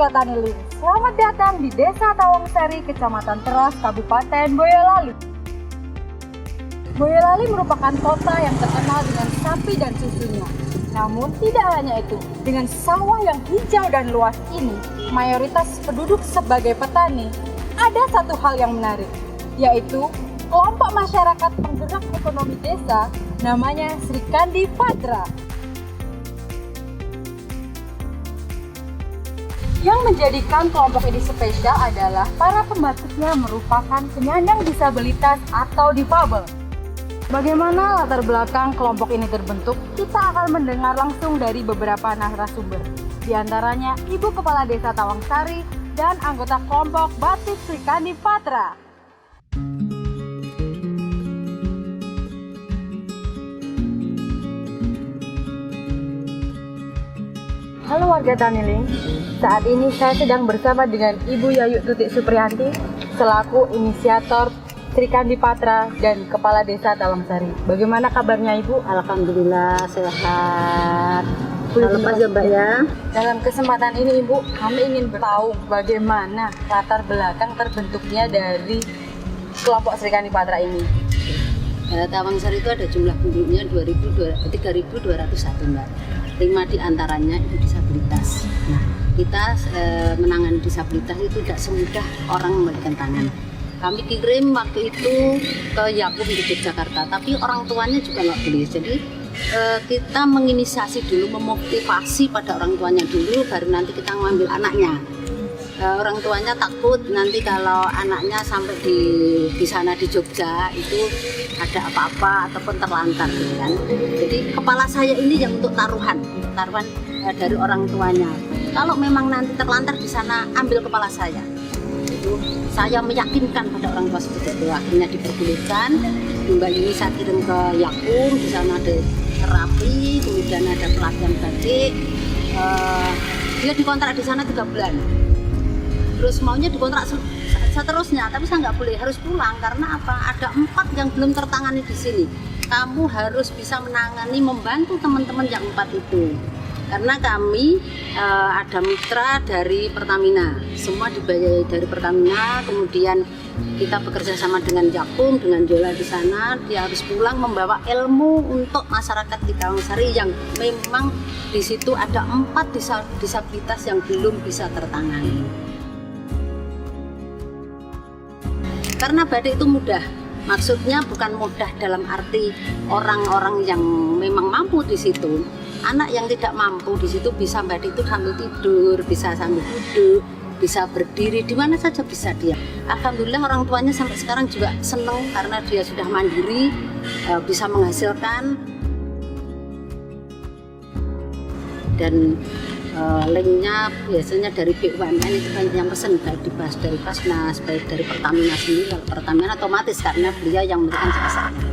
warga Taniling, selamat datang di Desa Tawangsari, Kecamatan Teras, Kabupaten Boyolali. Boyolali merupakan kota yang terkenal dengan sapi dan susunya. Namun tidak hanya itu, dengan sawah yang hijau dan luas ini, mayoritas penduduk sebagai petani, ada satu hal yang menarik, yaitu kelompok masyarakat penggerak ekonomi desa namanya Sri Kandi Patra. Yang menjadikan kelompok ini spesial adalah para pembantunya merupakan penyandang disabilitas atau difabel. Bagaimana latar belakang kelompok ini terbentuk? Kita akan mendengar langsung dari beberapa narasumber. Di antaranya Ibu Kepala Desa Tawangsari dan anggota kelompok Batik Sri Kandi Patra. Halo warga Taniling, saat ini saya sedang bersama dengan Ibu Yayu Tutik Supriyanti selaku inisiator Sri Kandi Patra dan Kepala Desa Tawangsari. Bagaimana kabarnya Ibu? Alhamdulillah sehat. Lepas ya Mbak ya. Dalam kesempatan ini Ibu, kami ingin tahu bagaimana latar belakang terbentuknya dari kelompok Sri Kandi Patra ini. Tawangsari itu ada jumlah penduduknya 3.201 Mbak. 5 di antaranya itu disabilitas. Nah, kita menangani disabilitas itu tidak semudah orang membalikan tangan. Kami kirim waktu itu ke Yakum di Yogyakarta, tapi orang tuanya juga nggak boleh. Jadi kita menginisiasi dulu, memotivasi pada orang tuanya dulu, baru nanti kita mengambil anaknya. Orang tuanya takut nanti kalau anaknya sampai di sana di Jogja itu ada apa-apa ataupun terlantar gitu kan. Jadi kepala saya ini yang untuk taruhan dari orang tuanya. Kalau memang nanti terlantar di sana, ambil kepala saya. Itu saya meyakinkan pada orang tua seperti itu. Akhirnya diperbolehkan. Mbak ini saya kirim ke Yakum, di sana ada terapi, kemudian ada pelatihan batik. Dia dikontrak di sana 3 bulan. Terus maunya dikontrak seterusnya, tapi saya nggak boleh, harus pulang karena apa? Ada 4 yang belum tertangani di sini. Kamu harus bisa menangani, membantu teman-teman yang 4 itu. Karena kami ada mitra dari Pertamina, semua dibayar dari Pertamina. Kemudian kita bekerja sama dengan Yakum, dengan Jola di sana. Dia harus pulang membawa ilmu untuk masyarakat di Tawangsari yang memang di situ ada 4 disabilitas yang belum bisa tertangani. Karena batik itu mudah, maksudnya bukan mudah dalam arti orang-orang yang memang mampu di situ. Anak yang tidak mampu di situ bisa batik itu sambil tidur, bisa sambil duduk, bisa berdiri, di mana saja bisa dia. Alhamdulillah orang tuanya sampai sekarang juga senang karena dia sudah mandiri, bisa menghasilkan. Dan linknya biasanya dari BUMN itu banyak yang pesen, baik dari Basnas, baik dari Pertamina sendiri. Kalau Pertamina otomatis karena beliau yang memberikan jasanya.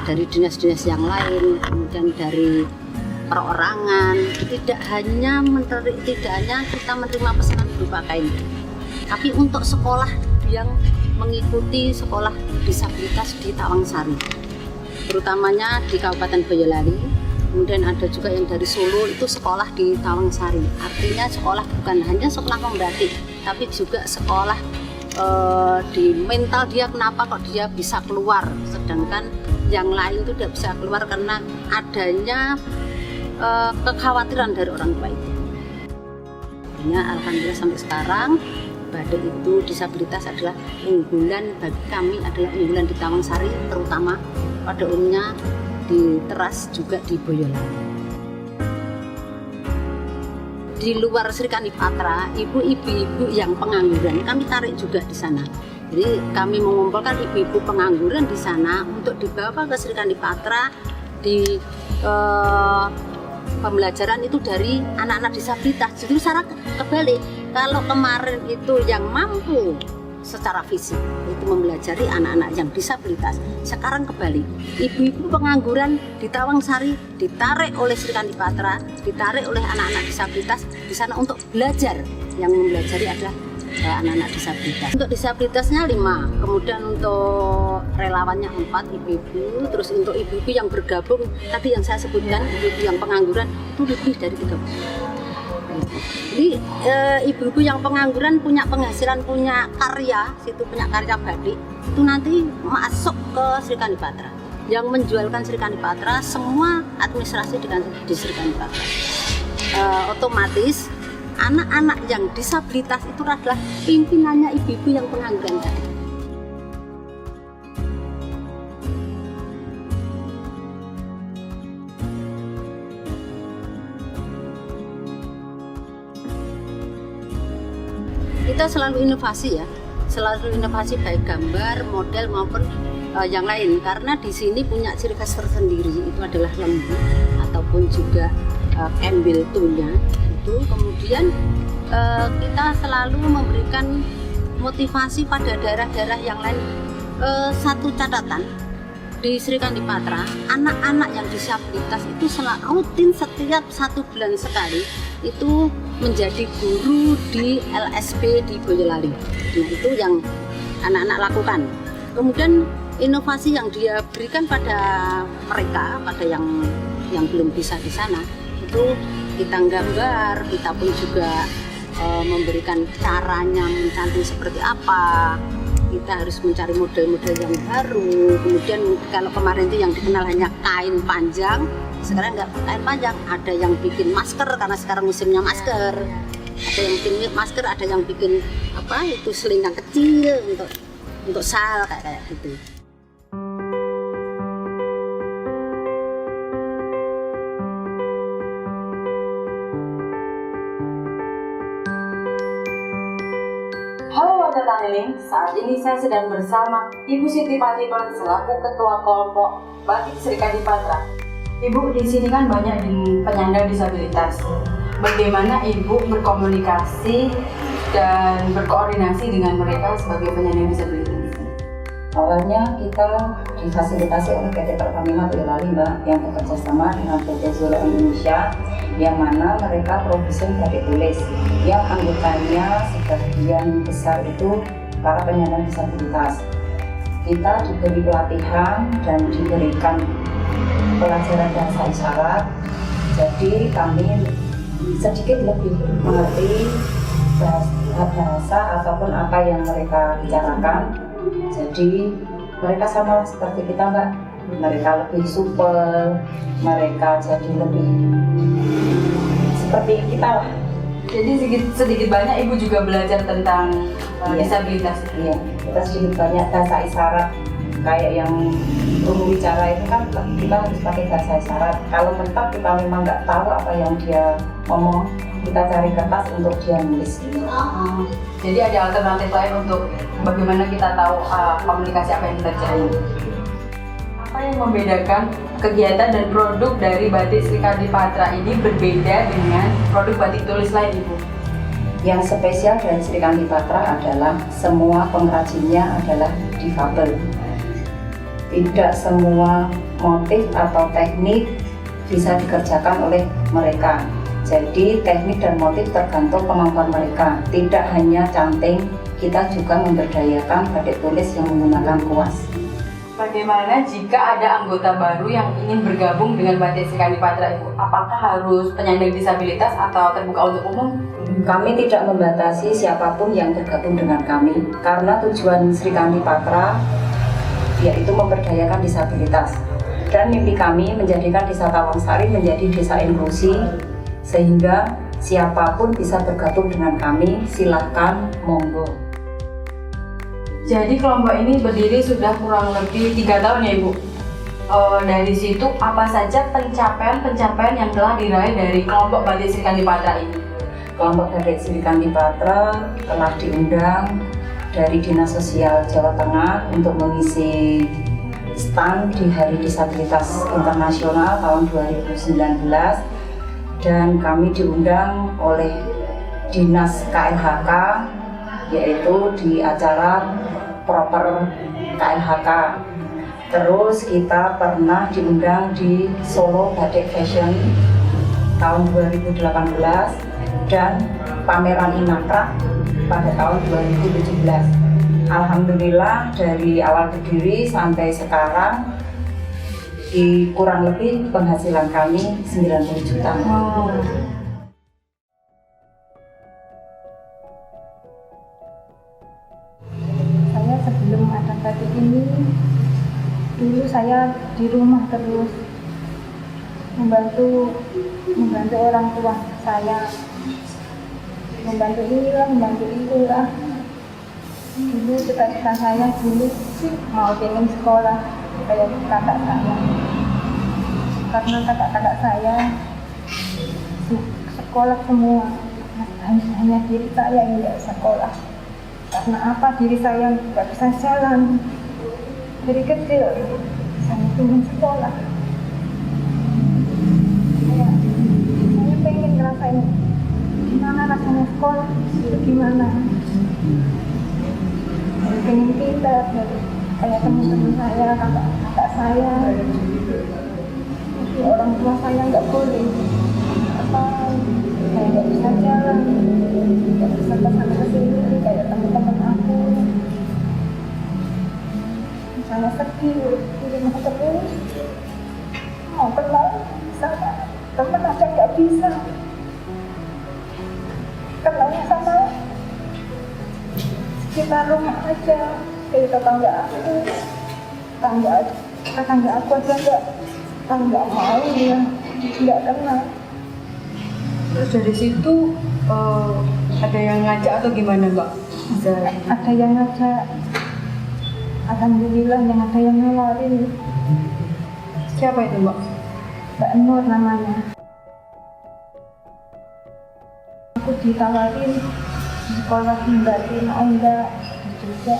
Dari dinas-dinas yang lain, kemudian dari perorangan, tidak hanya kita menerima pesanan berupa kain, tapi untuk sekolah yang mengikuti sekolah disabilitas di Tawangsari, terutamanya di Kabupaten Boyolali. Kemudian ada juga yang dari Solo itu sekolah di Tawangsari. Artinya sekolah bukan hanya sekolah membatik, tapi juga sekolah di mental dia, kenapa kok dia bisa keluar, sedangkan yang lain itu tidak bisa keluar karena adanya kekhawatiran dari orang tua itu. Alhamdulillah sampai sekarang batik itu disabilitas adalah unggulan bagi kami, adalah unggulan di Tawangsari, terutama pada umumnya di Teras juga di Boyolali. Di luar Sri Kandi Patra, ibu-ibu yang pengangguran kami tarik juga di sana. Jadi kami mengumpulkan ibu-ibu pengangguran di sana untuk dibawa ke Sri Kandi Patra di pembelajaran itu dari anak-anak disabilitas. Jadi secara kebalik, kalau kemarin itu yang mampu secara fisik itu mempelajari anak-anak yang disabilitas, sekarang kebalik, ibu-ibu pengangguran di Tawangsari ditarik oleh Sri Kandi Patra, ditarik oleh anak-anak disabilitas di sana untuk belajar. Yang mempelajari adalah anak-anak disabilitas. Untuk disabilitasnya 5, kemudian untuk relawannya 4 ibu-ibu, terus untuk ibu-ibu yang bergabung tadi yang saya sebutkan, ibu-ibu yang pengangguran itu lebih dari 30. Jadi ibu-ibu yang pengangguran punya penghasilan, punya karya, punya karya batik, itu nanti masuk ke Sri Kandi Patra. Yang menjualkan Sri Kandi Patra, semua administrasi di Sri Kandi Patra. Otomatis anak-anak yang disabilitas itu adalah pimpinannya ibu-ibu yang pengangguran tadi. Kita selalu inovasi ya, selalu inovasi baik gambar, model maupun yang lain, karena di sini punya ciri khas tersendiri, itu adalah lembu ataupun juga ambil tunya itu. Kemudian kita selalu memberikan motivasi pada daerah-daerah yang lain. Satu catatan di Sri Kandi Patra, anak-anak yang disabilitas itu selalu rutin setiap 1 bulan sekali itu menjadi guru di LSP di Boyolali. Nah, itu yang anak-anak lakukan. Kemudian inovasi yang dia berikan pada mereka, pada yang belum bisa di sana, itu kita gambar, kita pun juga memberikan caranya mencanting seperti apa. Kita harus mencari model-model yang baru. Kemudian kalau kemarin itu yang dikenal hanya kain panjang, sekarang nggak kain panjang, ada yang bikin masker karena sekarang musimnya masker. Ada yang bikin masker, ada yang bikin itu selendang kecil untuk sal kayak gitu. Halo warga Tangiling, saat ini saya sedang bersama Ibu Siti Patipon selaku Ketua Kelompok Batik Sri Kandi Patra. Ibu, di sini kan banyak penyandang disabilitas. Bagaimana Ibu berkomunikasi dan berkoordinasi dengan mereka sebagai penyandang disabilitas? Awalnya kita difasilitasi oleh PT Pertamina Boyolali, Mbak, yang bekerja sama dengan PT Zola Indonesia, yang mana mereka produsen batik tulis yang anggotanya sebagian besar itu para penyandang disabilitas. Kita diberi pelatihan dan diberikan pelajaran bahasa isyarat, jadi kami sedikit lebih mengerti bahasa ataupun apa yang mereka bicarakan. Jadi mereka sama seperti kita, Mbak. Mereka lebih supel, mereka jadi lebih seperti kita lah. Jadi sedikit banyak Ibu juga belajar tentang disabilitas. Iya, kita sedikit banyak bahasa isyarat. Kayak yang guru bicara itu kan kita harus pakai bahasa isyarat. Kalau mentok kita memang nggak tahu apa yang dia ngomong, kita cari kertas untuk dia nulis. Jadi ada alternatif lain untuk bagaimana kita tahu komunikasi apa yang terjadi. Apa yang membedakan kegiatan dan produk dari batik Sri Kandi Patra ini berbeda dengan produk batik tulis lain, Ibu? Yang spesial dari Sri Kandi Patra adalah semua pengrajinnya adalah difabel. Tidak semua motif atau teknik bisa dikerjakan oleh mereka. Jadi teknik dan motif tergantung kemampuan mereka. Tidak hanya canting, kita juga memberdayakan batik tulis yang menggunakan kuas. Bagaimana jika ada anggota baru yang ingin bergabung dengan batik Sri Kandi Patra, Ibu? Apakah harus penyandang disabilitas atau terbuka untuk umum? Kami tidak membatasi siapapun yang bergabung dengan kami, karena tujuan Sri Kandi Patra yaitu memberdayakan disabilitas. Dan mimpi kami menjadikan Desa Tawangsari menjadi desa inklusi, sehingga siapapun bisa bergabung dengan kami, silahkan, monggo. Jadi kelompok ini berdiri sudah kurang lebih 3 tahun ya, Ibu? Dari situ apa saja pencapaian yang telah diraih dari kelompok batik Sri Kandi Patra ini? Kelompok batik Sri Kandi Patra telah diundang dari Dinas Sosial Jawa Tengah untuk mengisi stand di Hari Disabilitas Internasional tahun 2019, dan kami diundang oleh Dinas KLHK, yaitu di acara proper KLHK. Terus kita pernah diundang di Solo Batik Fashion tahun 2018 dan pameran Inakrak pada tahun 2017. Alhamdulillah dari awal berdiri sampai sekarang kurang lebih penghasilan kami 90 juta. di rumah terus membantu orang tua saya, membantu inilah, membantu itulah. Dulu cita-cita saya dulu mau pengen sekolah kayak kakak saya, karena kakak-kakak saya sekolah semua, hanya diri saya yang tidak sekolah. Karena apa? Diri saya nggak bisa jalan dari kecil, saya pengen sekolah. Saya pengen ngerasain gimana rasanya sekolah, gimana. Saya pengen pintar kayak teman-teman saya, kakak saya. Tapi orang tua saya nggak boleh. Apa? Saya nggak bisa jalan, nggak bisa kesana kesini kayak teman-teman aku. Saya sedih di rumah terus, mau kenal sama teman aja nggak bisa, kenalnya sama sekitar rumah aja, kayak tetangga aku aja nggak mau ya, nggak kenal. Terus dari situ ada yang ngajak atau gimana Mbak? Ada yang ngajak, alhamdulillah yang ada yang nawarin. Siapa itu Mbak? Mbak Nur namanya. Aku ditawarin sekolah Mbak mau enggak juga.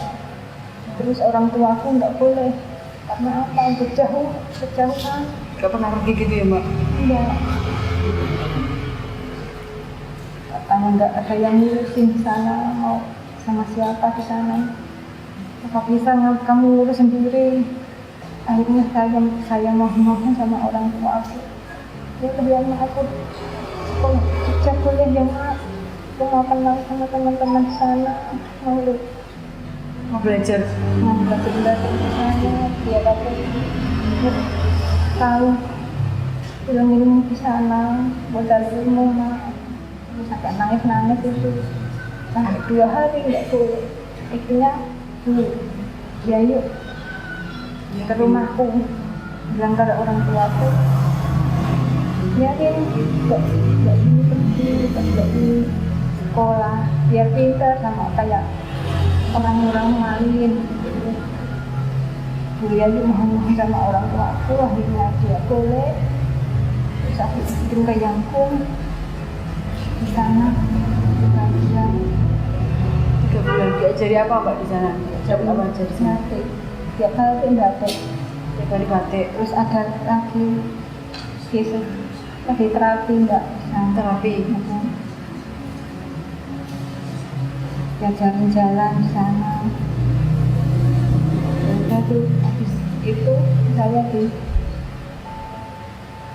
Terus orang tua aku nggak boleh, karena apa? Kejauhan. Gak pernah pergi gitu ya Mbak? Enggak. Katanya nggak ada yang ngurusin di sana, mau sama siapa di sana? Apa bisa kamu ngurus sendiri? Akhirnya saya mohon sama orang tua aku. Ya biar aku kerja kuliah ya Mak. Aku mau kenal sama teman-teman di sana, Mau belajar? mau belajar di sana, biar aku tahu ilmu di sana, buat dari ilmu Mak. Terus agak nangis itu sampai 2 hari nggak boleh. Akhirnya ya yuk ke rumahku, bilang ke orang tuaku, biarin nggak di sekolah, biar pintar sama kayak orang-orang lain. Kuliah yuk, mohon sama orang tuaku, akhirnya dia boleh. Terus aku bikin ke Yangkung di sana 3 bulan. 3 bulan diajari apa Mbak di sana? Dapat apa aja di sana? Batik, tiap hari batik. Tiap hari batik. Terus ada lagi terapi Mbak. Terapi. Diajarin jalan di sana. Udah tuh, habis itu saya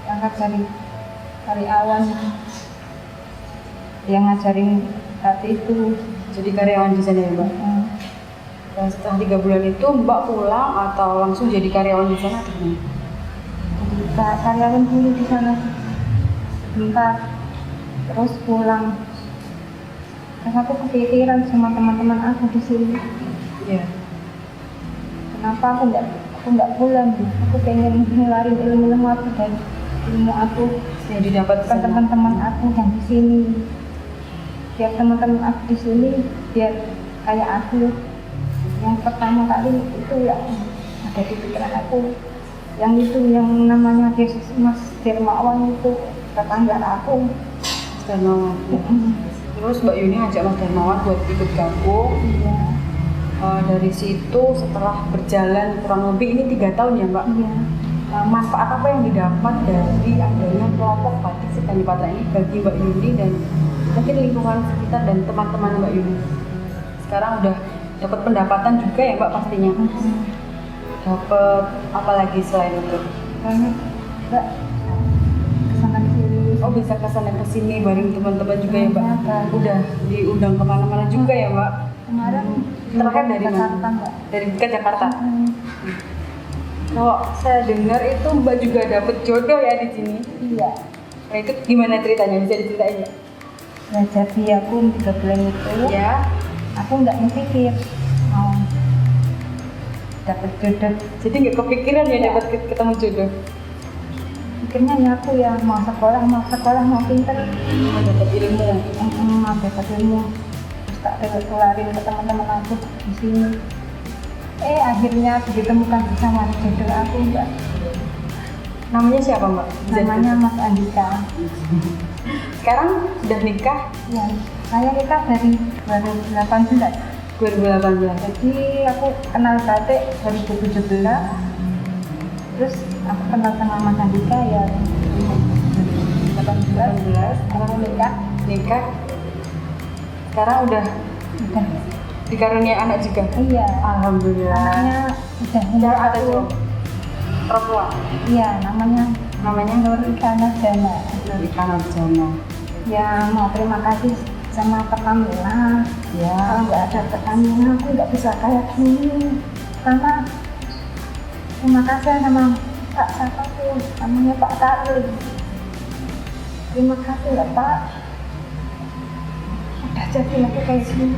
diangkat dari karyawan yang ngajarin saat itu. Jadi karyawan di sana ya Mbak? Dan setelah 3 bulan itu Mbak pulang atau langsung jadi karyawan di sana? Jadi karyawan dulu di sana sebentar, terus pulang. Terus aku kepikiran sama teman-teman aku di sini. Iya. Kenapa aku nggak pulang? Aku pengen ngelarin ilmu aku dan ilmu aku Yang didapat di sana. teman-teman aku yang di sini. Biar teman-teman aku di sini biar kayak aku. Yang pertama kali itu yang ada di pikiran aku, yang itu yang namanya Mas Dermawan itu tetangga aku. Mas Darmawan. Terus Mbak Yuni ajak Mas Darmawan buat ikut gabung. Iya. Dari situ setelah berjalan kurang lebih ini 3 tahun ya Mbak? Iya. Manfaat apa yang didapat dari adanya kelompok batik Sekani Patra ini bagi Mbak Yuni dan mungkin lingkungan sekitar dan teman-teman Mbak Yuni? Sekarang udah dapat pendapatan juga ya Mbak pastinya? Dapat apa lagi selain itu? Banyak Mbak kesana sini. Oh bisa kesana kesini bareng teman-teman juga ya Mbak? Banyak. Udah diundang kemana-mana juga ya Mbak? Kemarin Terakhir dari mana? Jakarta Mbak. Dari ke Jakarta. Kalau saya dengar itu Mbak juga dapet jodoh ya di sini. Iya. Nah itu gimana ceritanya? Bisa diceritain nggak? Nah jadi aku 3 bulan itu Ya. aku nggak mikir mau dapat jodoh. Jadi nggak kepikiran ya dapat ketemu jodoh. Pikirnya ya aku ya mau sekolah mau pinter, Mau dapat ilmu. mau dapat ilmu. Terus tak tularin ke teman-teman aku di sini. Akhirnya ditemukan sama jodoh aku, Mbak. Namanya siapa Mbak? Namanya Mas Andika. Sekarang sudah nikah Ya, saya nikah dari 2018. 2018. Jadi aku kenal batik 2017. Terus aku kenal sama Mas Andika ya 2018. Sekarang Nikah. Sekarang udah udah. dikaruniai anak juga. Iya. Alhamdulillah. Namanya udah Cewek aku. atau cowok? Perempuan. Iya, namanya Nur Ikana Dana. Ikan Arjana. Ya mau terima kasih sama Pertamina. Ya. Kalau nggak ada Pertamina aku nggak bisa kayak gini. Karena terima kasih sama Pak siapa tuh, namanya Pak Tarul. Terima kasih ya Pak. Udah jadi aku kayak gini.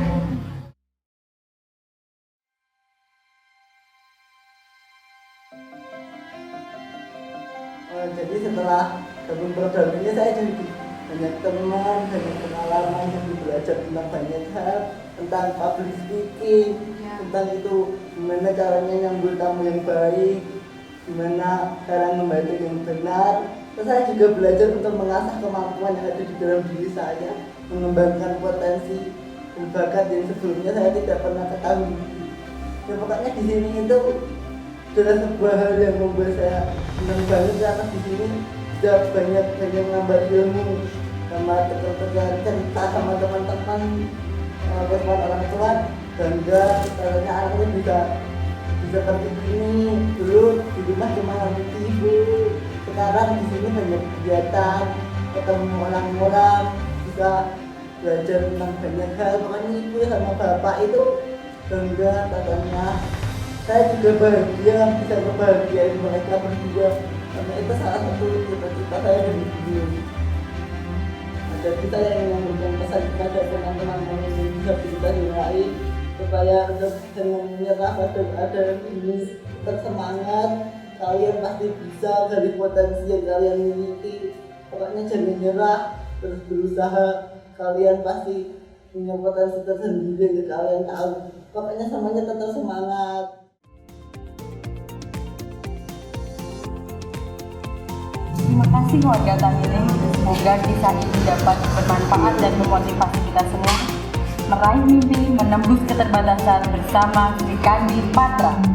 Jadi setelah gabung program ini saya jadi banyak teman, banyak pengalaman, jadi belajar tentang banyak hal, tentang public speaking, tentang itu gimana caranya nyambut tamu yang baik, gimana cara membaca yang benar. Terus saya juga belajar untuk mengasah kemampuan yang ada di dalam diri saya, mengembangkan potensi dan bakat yang sebelumnya saya tidak pernah ketahui. Ya pokoknya di sini itu adalah sebuah hal yang membuat saya senang banget karena di sini sudah banyak nambah ilmu sama teman-teman cerita sama teman-teman bersama orang tua bangga caranya anaknya bisa seperti ini. Dulu di rumah cuma nonton TV, sekarang di sini banyak kegiatan, ketemu orang-orang, bisa belajar tentang banyak hal. Makanya ibu sama bapak itu bangga katanya. Saya juga bahagia bisa membahagiain mereka berdua, karena itu salah satu cita-cita saya dari dulu. Ada kita yang memberikan pesan kepada teman-teman yang disabilitas yang lain supaya jangan menyerah pada keadaan ini, tetap semangat. Kalian pasti bisa dari potensi yang kalian miliki. Pokoknya jangan nyerah, terus berusaha. Kalian pasti punya potensi tersendiri yang kalian tahu. Pokoknya semuanya tetap semangat. Terima kasih warga Tangiling. Semoga kisah ini dapat bermanfaat dan memotivasi kita semua meraih mimpi, menembus keterbatasan bersama Sri Kandi Patra.